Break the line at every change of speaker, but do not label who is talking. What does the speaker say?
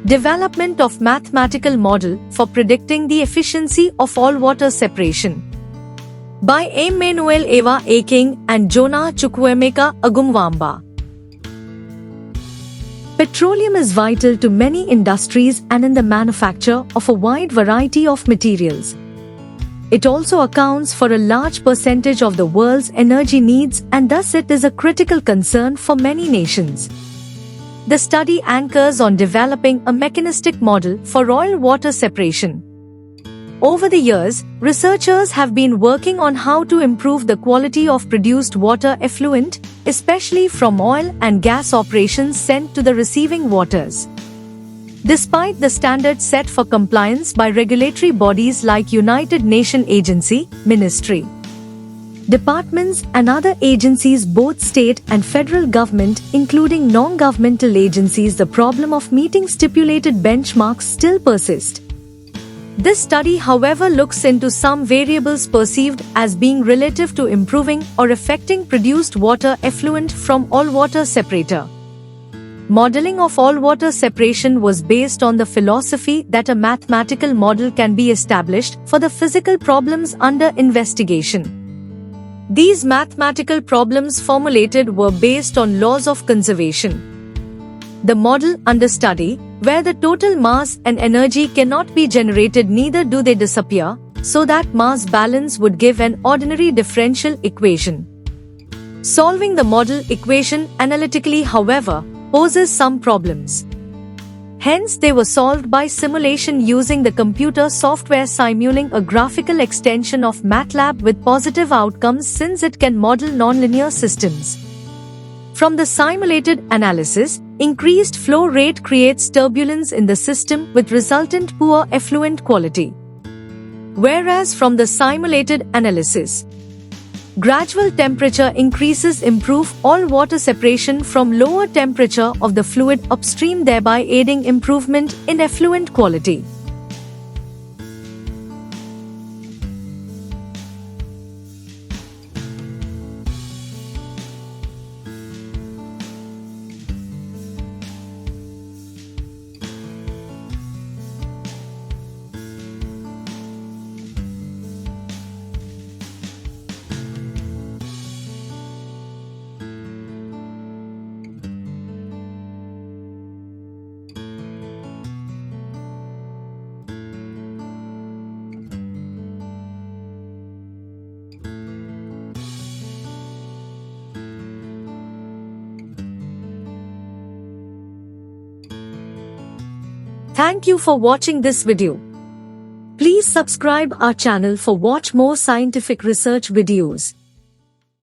Development of mathematical model for predicting the efficiency of all-water separation. By Emmanuel Eva Aking and Jonah Chukwuemeka Agumwamba. Petroleum is vital to many industries and in the manufacture of a wide variety of materials. It also accounts for a large percentage of the world's energy needs, and thus it is a critical concern for many nations. The study anchors on developing a mechanistic model for oil-water separation. Over the years, researchers have been working on how to improve the quality of produced water effluent, especially from oil and gas operations sent to the receiving waters. Despite the standards set for compliance by regulatory bodies like United Nations Agency, Ministry, departments and other agencies, both state and federal government, including non-governmental agencies, the problem of meeting stipulated benchmarks still persists. This study, however, looks into some variables perceived as being relative to improving or affecting produced water effluent from all-water separator. Modeling of all-water separation was based on the philosophy that a mathematical model can be established for the physical problems under investigation. These mathematical problems formulated were based on laws of conservation. The model under study, where the total mass and energy cannot be generated, neither do they disappear, so that mass balance would give an ordinary differential equation. Solving the model equation analytically, however, poses some problems. Hence, they were solved by simulation using the computer software Simulink, a graphical extension of MATLAB with positive outcomes since it can model nonlinear systems. From the simulated analysis, increased flow rate creates turbulence in the system with resultant poor effluent quality. Whereas from the simulated analysis, gradual temperature increases improve all-water separation from lower temperature of the fluid upstream, thereby aiding improvement in effluent quality. Thank you for watching this video. Please subscribe our channel for watch more scientific research videos.